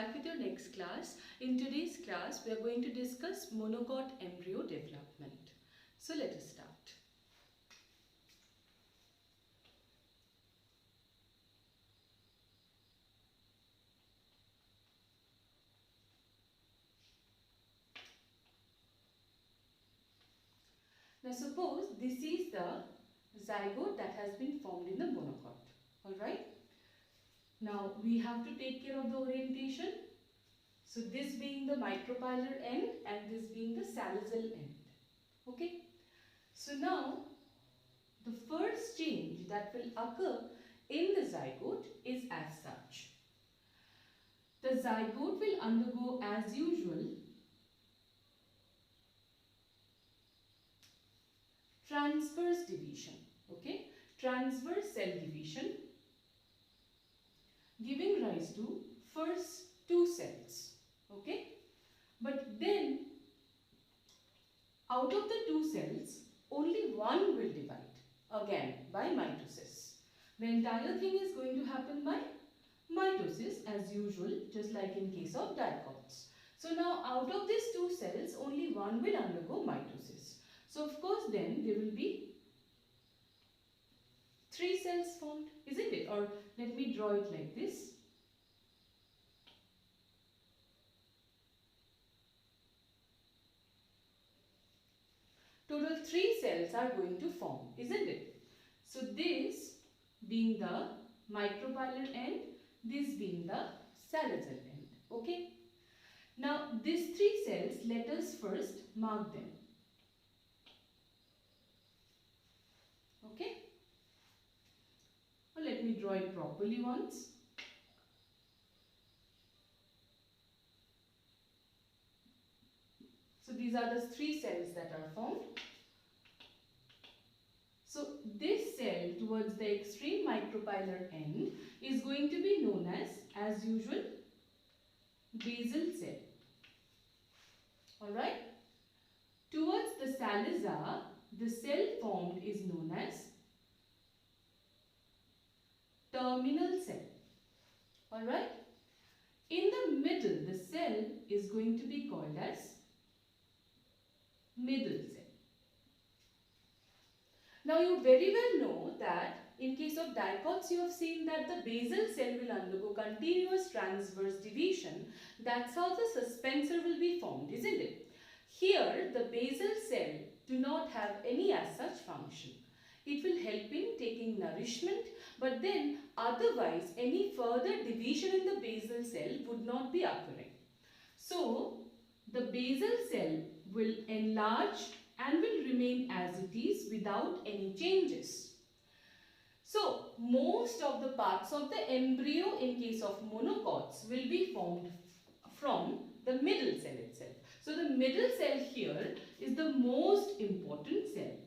back with your next class. In today's class, we are going to discuss monocot embryo development. So let us start. Now suppose this is the zygote that has been formed in the monocot. Alright. Now we have to take care of the orientation. So this being the micropylar end and this being the salazal end. Okay. So now the first change that will occur in the zygote is as such. The zygote will undergo as usual transverse division. Okay. Transverse cell division giving rise to first two cells. Okay. But then out of the two cells, only one will divide again by mitosis. The entire thing is going to happen by mitosis as usual, just like in case of dicots. So now out of these two cells, only one will undergo mitosis. So of course then there will be three cells formed, isn't it? Or let me draw it like this. Total three cells are going to form, isn't it? So this being the micropylar end, this being the salazal end. Okay. Now these three cells, let us first mark them. Okay. Well, let me draw it properly once. So these are the three cells that are formed. So this cell towards the extreme micropylar end is going to be known as usual, basal cell. Alright. Towards the salazar, the cell formed is known as terminal cell. Alright. In the middle, the cell is going to be called as middle cell. Now you very well know that in case of dicots, you have seen that the basal cell will undergo continuous transverse division. That's how the suspensor will be formed, isn't it? Here, the basal cell do not have any as such function. It will help in taking nourishment, but then otherwise any further division in the basal cell would not be occurring. So, the basal cell will enlarge and will remain as it is without any changes. So, most of the parts of the embryo in case of monocots will be formed from the middle cell itself. So, the middle cell here is the most important cell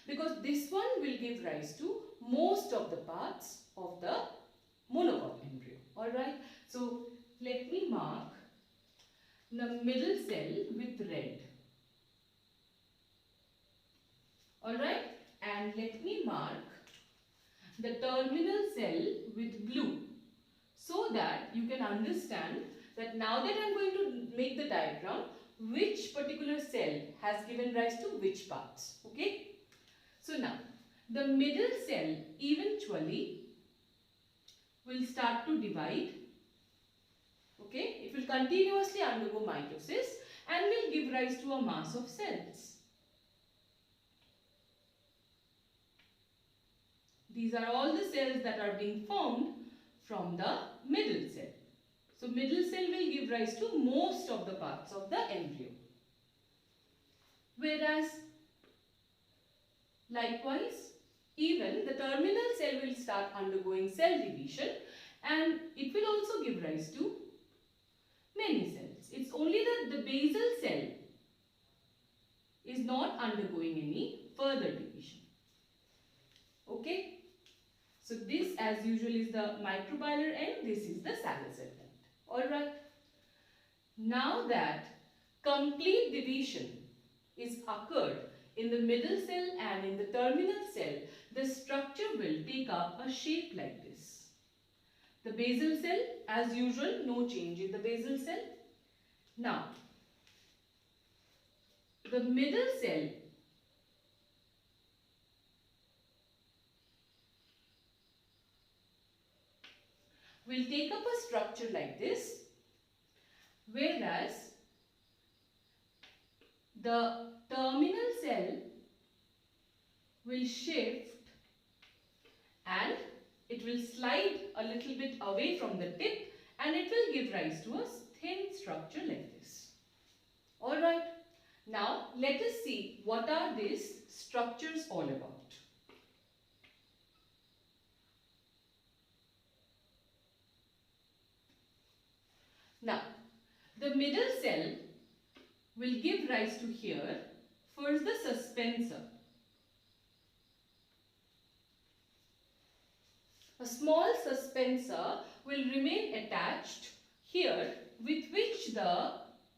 because this one will give rise to most of the parts of the monocot embryo. Alright. So, let me mark the middle cell with red. Alright, and let me mark the terminal cell with blue so that you can understand that now that I am going to make the diagram, which particular cell has given rise to which parts. Okay. So now, the middle cell eventually will start to divide. Okay. It will continuously undergo mitosis and will give rise to a mass of cells. These are all the cells that are being formed from the middle cell. So, middle cell will give rise to most of the parts of the embryo. Whereas, likewise, even the terminal cell will start undergoing cell division and it will also give rise to many cells. It's only that the basal cell is not undergoing any further division. Okay. So this as usual is the micropylar end, this is the salazar end. Alright. Now that complete division is occurred in the middle cell and in the terminal cell, the structure will take up a shape like this. The basal cell, as usual, no change in the basal cell. Now, the middle cell will take up a structure like this, whereas the terminal cell will shift and it will slide a little bit away from the tip and it will give rise to a thin structure like this. Alright, now let us see what are these structures all about. Now, the middle cell will give rise to here first the suspensor. A small suspensor will remain attached here with which the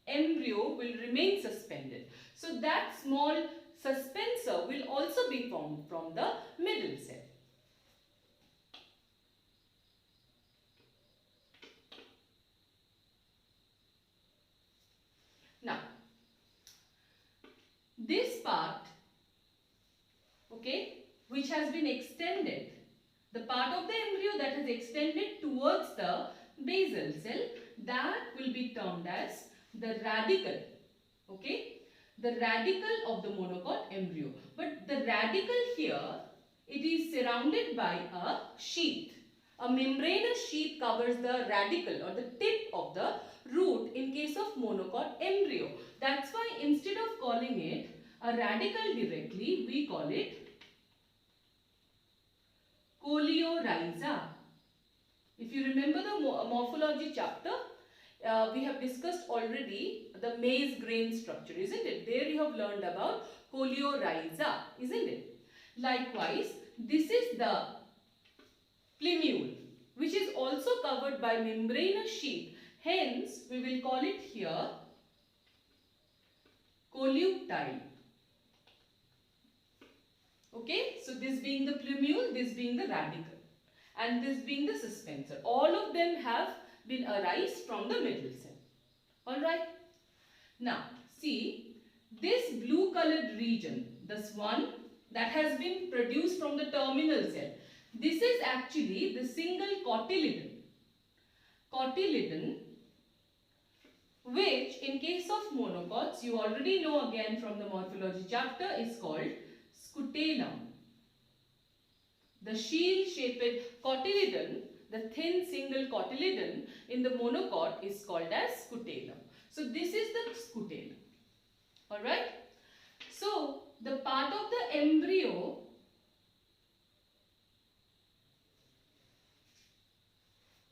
embryo will remain suspended. So that small suspensor will also be formed from the middle cell. Now, this part, okay, which has been extended, the part of the embryo that is extended towards the basal cell, that will be termed as the radicle, okay, the radicle of the monocot embryo. But the radicle here, it is surrounded by a sheath. A membranous sheath covers the radicle or the tip of the root in case of monocot embryo. That's why instead of calling it a radicle directly, we call it coleorhiza. If you remember the morphology chapter, we have discussed already the maize grain structure, isn't it? There you have learned about coleorhiza, isn't it? Likewise, this is the plumule, which is also covered by membranous sheath. Hence, we will call it here colluctile. Okay, so this being the plumule, this being the radicle, and this being the suspensor. All of them have been arise from the middle cell. Alright. Now, see, this blue colored region, this one that has been produced from the terminal cell, this is actually the single cotyledon. Cotyledon, which in case of monocots, you already know again from the morphology chapter, is called scutellum. The shield-shaped cotyledon, the thin single cotyledon in the monocot is called as scutellum. So this is the scutellum. Alright. So the part of the embryo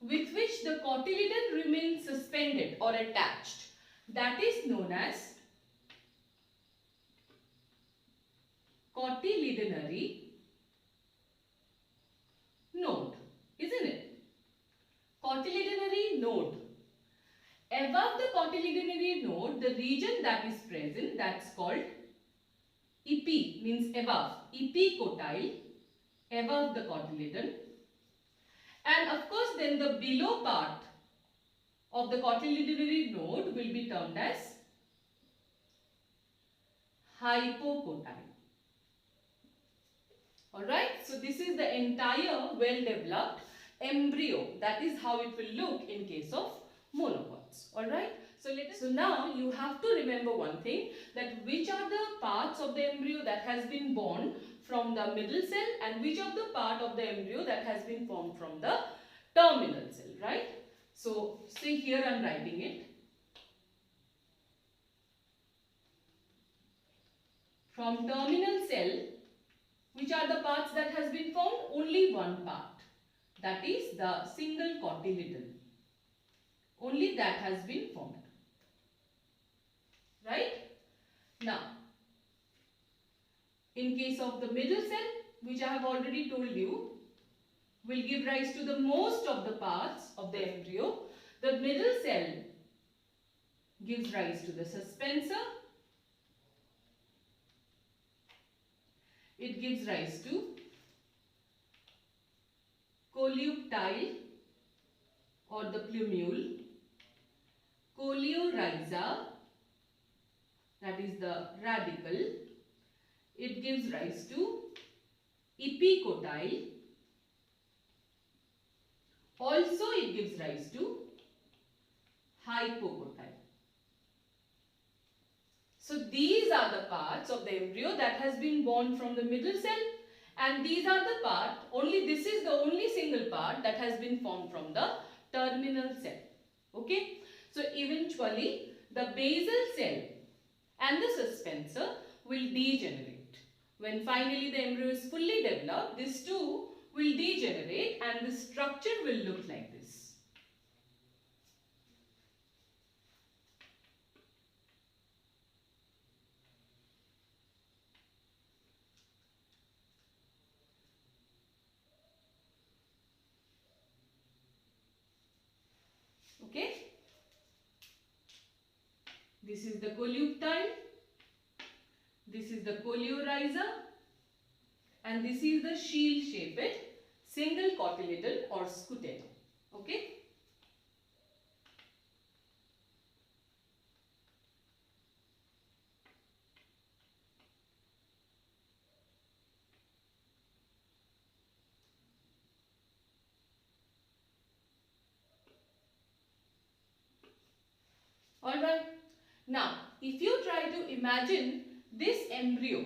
with which the cotyledon remains suspended or attached, that is known as cotyledonary node, isn't it? Cotyledonary node. Above the cotyledonary node, the region that is present, that's called epi, means above, epicotyle, above the cotyledon. And of course, then the below part of the cotyledonary node will be termed as hypocotyle. Alright, so this is the entire well-developed embryo. That is how it will look in case of monocots. Alright, so now you have to remember one thing, that which are the parts of the embryo that has been born from the middle cell and which of the part of the embryo that has been formed from the terminal cell, right? So, see here I am writing it. From terminal cell, which are the parts that has been formed? Only one part. That is the single cotyledon. Only that has been formed. Right? Now, in case of the middle cell, which I have already told you, will give rise to the most of the parts of the embryo. The middle cell gives rise to the suspensor. It gives rise to colluctile or the plumule, coleorhiza, that is the radicle, it gives rise to epicotyle. Also it gives rise to hypocotyle. So these are the parts of the embryo that has been born from the middle cell, and these are the part, this is the only single part that has been formed from the terminal cell. Okay. So eventually the basal cell and the suspensor will degenerate. When finally the embryo is fully developed, these two will degenerate and the structure will look like this. Okay. This is the coleoptile, this is the coleorhiza, and this is the shield-shaped single cotyledon or scutellum. Okay. Alright. Now, if you try to imagine this embryo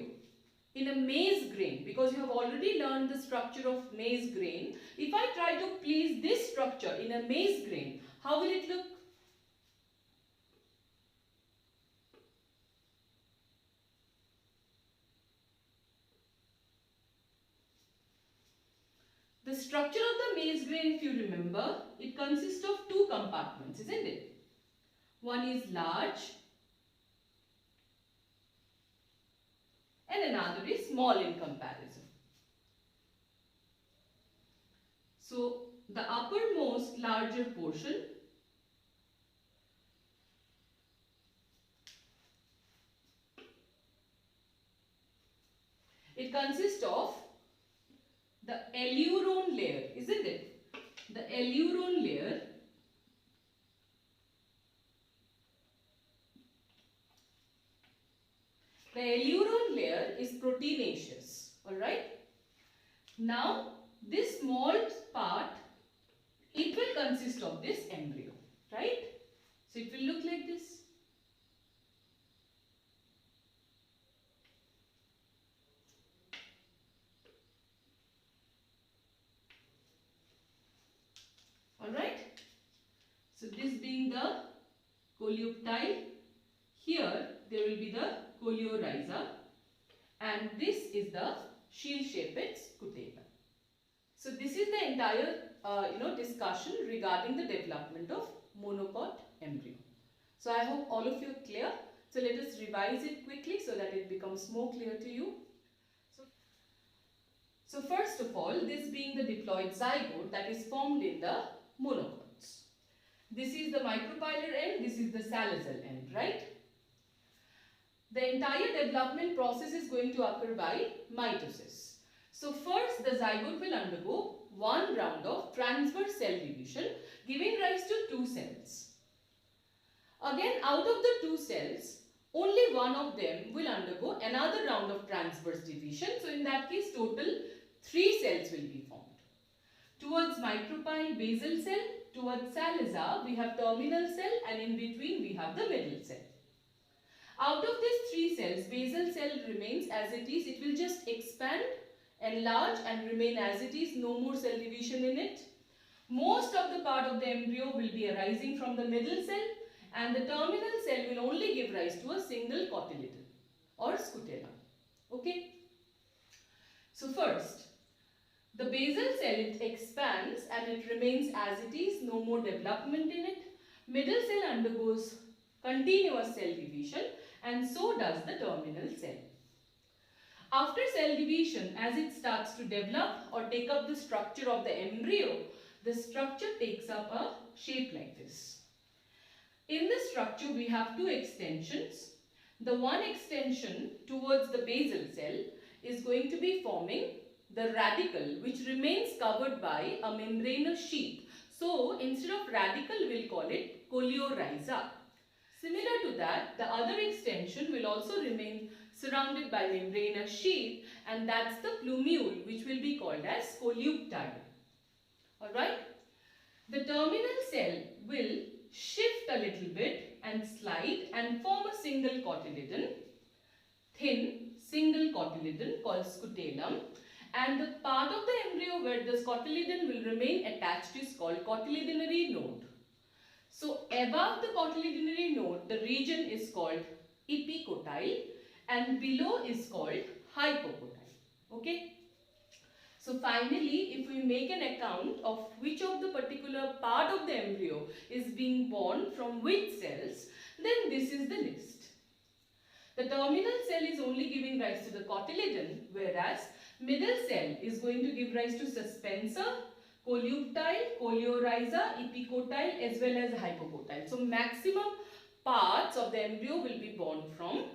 in a maize grain, because you have already learned the structure of maize grain, if I try to place this structure in a maize grain, how will it look? The structure of the maize grain, if you remember, it consists of two compartments, isn't it? One is large and another is small in comparison. So the uppermost larger portion it consists of the aleurone layer, isn't it? The aleurone layer is proteinaceous. Alright. Now this small part, it will consist of this embryo. Right. So it will look like this. Alright. So this being the coleoptile, here there will be the coleorhiza, and this is the shield-shaped scutellum. So this is the entire discussion regarding the development of monocot embryo. So I hope all of you are clear. So let us revise it quickly so that it becomes more clear to you. So first of all, this being the diploid zygote that is formed in the monocots. This is the micropylar end, this is the Salazar end, right? The entire development process is going to occur by mitosis. So first the zygote will undergo one round of transverse cell division, giving rise to two cells. Again, out of the two cells, only one of them will undergo another round of transverse division. So in that case, total 3 cells will be formed. Towards micropyle, basal cell. Towards Salazar, we have terminal cell, and in between we have the middle cell. Out of these 3 cells, basal cell remains as it is. It will just expand, enlarge and remain as it is. No more cell division in it. Most of the part of the embryo will be arising from the middle cell, and the terminal cell will only give rise to a single cotyledon or scutellum. Okay. So first, the basal cell, it expands and it remains as it is. No more development in it. Middle cell undergoes continuous cell division, and so does the terminal cell. After cell division, as it starts to develop or take up the structure of the embryo, the structure takes up a shape like this. In this structure, we have 2 extensions. The one extension towards the basal cell is going to be forming the radicle, which remains covered by a membranous sheath. So instead of radicle, we'll call it coleorhiza. Similar to that, the other extension will also remain surrounded by membranous sheath, and that's the plumule, which will be called as coleoptile. Alright. The terminal cell will shift a little bit and slide and form a single cotyledon, thin single cotyledon called scutellum, and the part of the embryo where this cotyledon will remain attached is called cotyledonary node. So above the cotyledonary node, the region is called epicotyle and below is called hypocotyle. Okay. So finally, if we make an account of which of the particular part of the embryo is being born from which cells, then this is the list. The terminal cell is only giving rise to the cotyledon, whereas middle cell is going to give rise to suspensor, coleoptile, coleorhiza, epicotyle as well as hypocotyle. So maximum parts of the embryo will be born from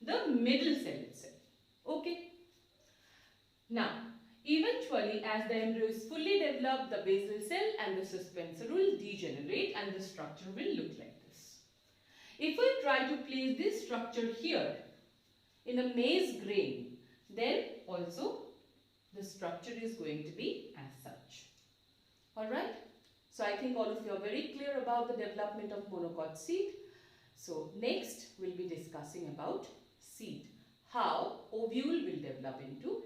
the middle cell itself. Okay. Now, eventually, as the embryo is fully developed, the basal cell and the suspensor will degenerate and the structure will look like this. If we try to place this structure here in a maize grain, then also the structure is going to be as such. Alright. So I think all of you are very clear about the development of monocot seed. So next we'll be discussing about seed. How ovule will develop into